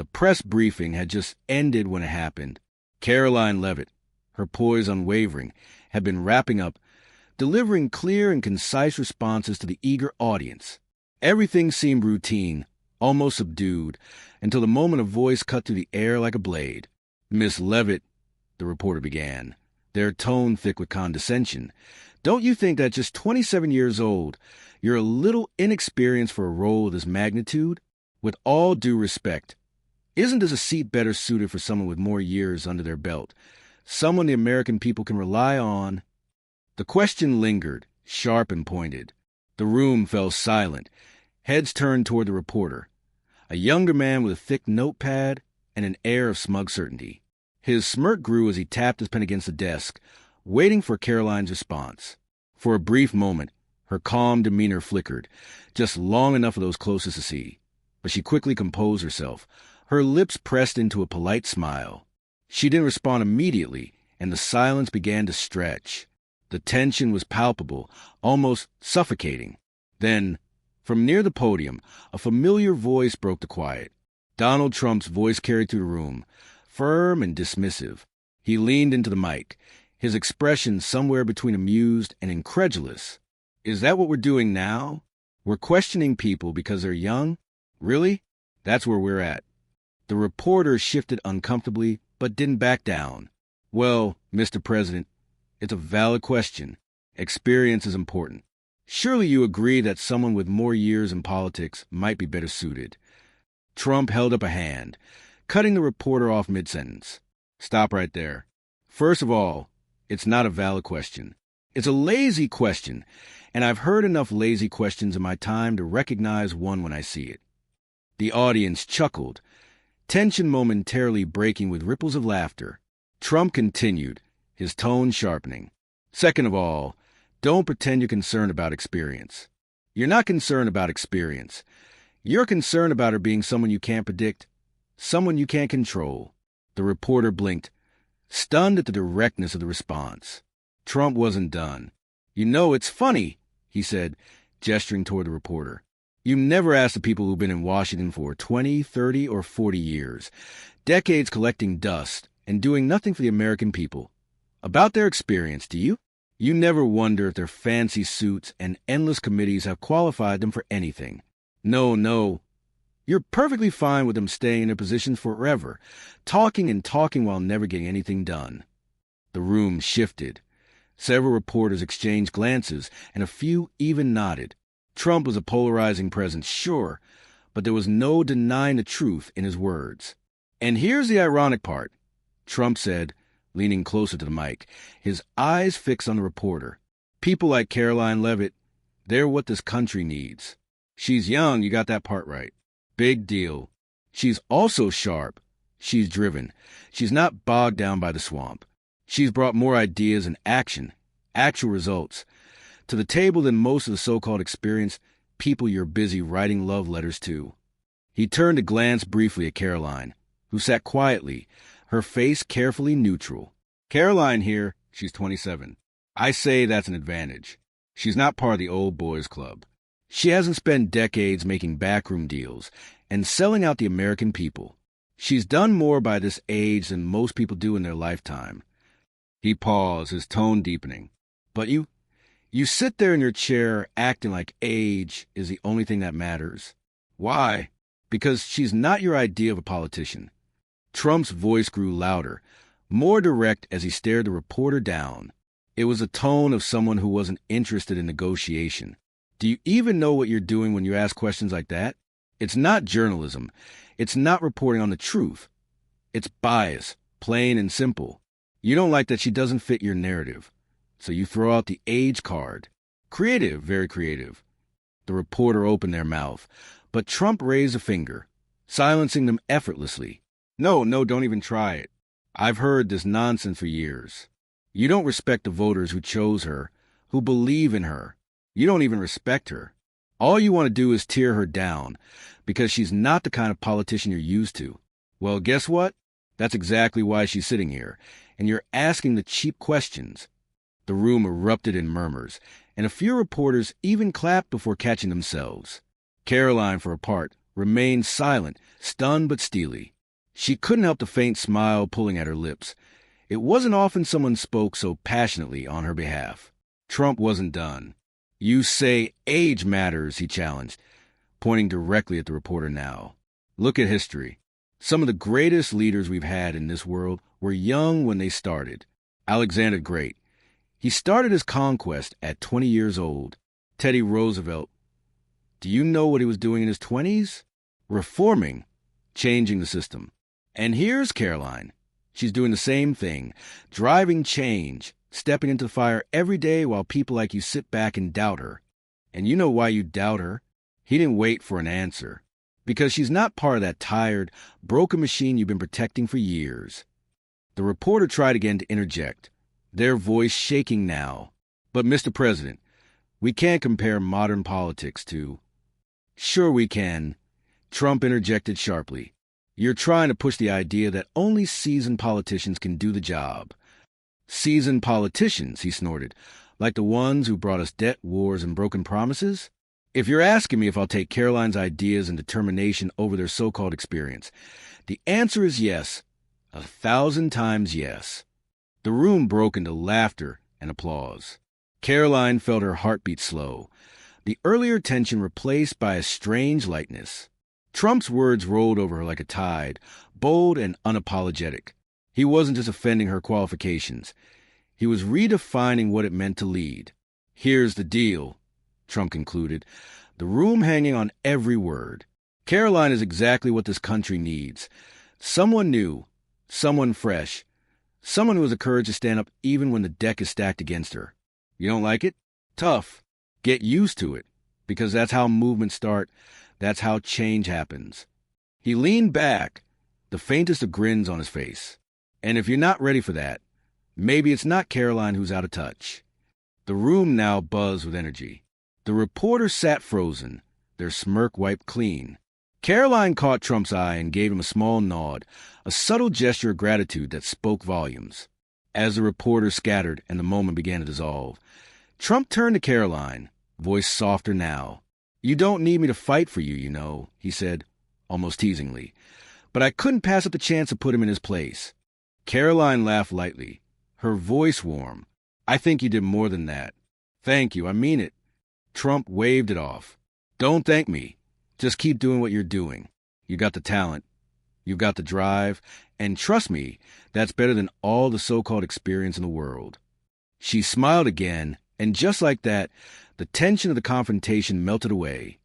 The press briefing had just ended when it happened. Caroline Levit, her poise unwavering, had been wrapping up, delivering clear and concise responses to the eager audience. Everything seemed routine, almost subdued, until the moment a voice cut through the air like a blade. "Miss Levit," the reporter began, their tone thick with condescension, "don't you think that at just 27 years old, you're a little inexperienced for a role of this magnitude? With all due respect, isn't this a seat better suited for someone with more years under their belt? Someone the American people can rely on?" The question lingered, sharp and pointed. The room fell silent, heads turned toward the reporter, a younger man with a thick notepad and an air of smug certainty. His smirk grew as he tapped his pen against the desk, waiting for Caroline's response. For a brief moment, her calm demeanor flickered, just long enough for those closest to see. But she quickly composed herself, her lips pressed into a polite smile. She didn't respond immediately, and the silence began to stretch. The tension was palpable, almost suffocating. Then, from near the podium, a familiar voice broke the quiet. Donald Trump's voice carried through the room, firm and dismissive. He leaned into the mic, his expression somewhere between amused and incredulous. "Is that what we're doing now? We're questioning people because they're young? Really? That's where we're at." The reporter shifted uncomfortably, but didn't back down. "Well, Mr. President, it's a valid question. Experience is important. Surely you agree that someone with more years in politics might be better suited." Trump held up a hand, cutting the reporter off mid-sentence. "Stop right there. First of all, it's not a valid question. It's a lazy question, and I've heard enough lazy questions in my time to recognize one when I see it." The audience chuckled, tension momentarily breaking with ripples of laughter. Trump continued, his tone sharpening. "Second of all, don't pretend you're concerned about experience. You're not concerned about experience. You're concerned about her being someone you can't predict, someone you can't control." The reporter blinked, stunned at the directness of the response. Trump wasn't done. "You know, it's funny," he said, gesturing toward the reporter. "You never ask the people who've been in Washington for 20, 30, or 40 years, decades collecting dust and doing nothing for the American people, about their experience, do you? You never wonder if their fancy suits and endless committees have qualified them for anything. No. You're perfectly fine with them staying in their positions forever, talking and talking while never getting anything done." The room shifted. Several reporters exchanged glances, and a few even nodded. Trump was a polarizing presence, sure, but there was no denying the truth in his words. "And here's the ironic part," Trump said, leaning closer to the mic, his eyes fixed on the reporter. "People like Caroline Levit, they're what this country needs. She's young, you got that part right. Big deal. She's also sharp. She's driven. She's not bogged down by the swamp. She's brought more ideas and action, actual results, to the table than most of the so-called experienced people you're busy writing love letters to." He turned to glance briefly at Caroline, who sat quietly, her face carefully neutral. "Caroline here, she's 27. I say that's an advantage. She's not part of the old boys club. She hasn't spent decades making backroom deals and selling out the American people. She's done more by this age than most people do in their lifetime." He paused, his tone deepening. "But you sit there in your chair acting like age is the only thing that matters. Why? Because she's not your idea of a politician." Trump's voice grew louder, more direct as he stared the reporter down. It was the tone of someone who wasn't interested in negotiation. "Do you even know what you're doing when you ask questions like that? It's not journalism. It's not reporting on the truth. It's bias, plain and simple. You don't like that she doesn't fit your narrative, so you throw out the age card. Creative, very creative." The reporter opened their mouth, but Trump raised a finger, silencing them effortlessly. No, don't even try it. I've heard this nonsense for years. You don't respect the voters who chose her, who believe in her. You don't even respect her. All you want to do is tear her down, because she's not the kind of politician you're used to. Well, guess what? That's exactly why she's sitting here, and you're asking the cheap questions. The room erupted in murmurs, and a few reporters even clapped before catching themselves. Caroline, for her part, remained silent, stunned but steely. She couldn't help the faint smile pulling at her lips. It wasn't often someone spoke so passionately on her behalf. Trump wasn't done. "You say age matters," he challenged, pointing directly at the reporter now. "Look at history. Some of the greatest leaders we've had in this world were young when they started. Alexander the Great. He started his conquest at 20 years old. Teddy Roosevelt. Do you know what he was doing in his 20s? Reforming, changing the system. And here's Caroline. She's doing the same thing, driving change, stepping into the fire every day while people like you sit back and doubt her. And you know why you doubt her?" He didn't wait for an answer. "Because she's not part of that tired, broken machine you've been protecting for years." The reporter tried again to interject, their voice shaking now. "But, Mr. President, we can't compare modern politics to—" "Sure we can," Trump interjected sharply. "You're trying to push the idea that only seasoned politicians can do the job." "Seasoned politicians," he snorted, "like the ones who brought us debt, wars, and broken promises? If you're asking me if I'll take Caroline's ideas and determination over their so-called experience, the answer is yes, 1,000 times yes." The room broke into laughter and applause. Caroline felt her heartbeat slow, the earlier tension replaced by a strange lightness. Trump's words rolled over her like a tide, bold and unapologetic. He wasn't just offending her qualifications. He was redefining what it meant to lead. "Here's the deal," Trump concluded, the room hanging on every word. "Caroline is exactly what this country needs. Someone new, someone fresh, someone who has the courage to stand up even when the deck is stacked against her. You don't like it? Tough. Get used to it, because that's how movements start. That's how change happens." He leaned back, the faintest of grins on his face. "And if you're not ready for that, maybe it's not Caroline who's out of touch." The room now buzzed with energy. The reporters sat frozen, their smirk wiped clean. Caroline caught Trump's eye and gave him a small nod, a subtle gesture of gratitude that spoke volumes. As the reporters scattered and the moment began to dissolve, Trump turned to Caroline, voice softer now. "You don't need me to fight for you, you know," he said, almost teasingly. "But I couldn't pass up the chance to put him in his place." Caroline laughed lightly, her voice warm. "I think you did more than that." "Thank you, I mean it." Trump waved it off. "Don't thank me. Just keep doing what you're doing. You got the talent. You've got the drive. And trust me, that's better than all the so-called experience in the world." She smiled again, and just like that, the tension of the confrontation melted away,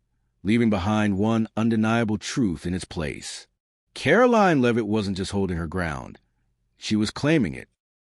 leaving behind one undeniable truth in its place. Caroline Levit wasn't just holding her ground. She was claiming it.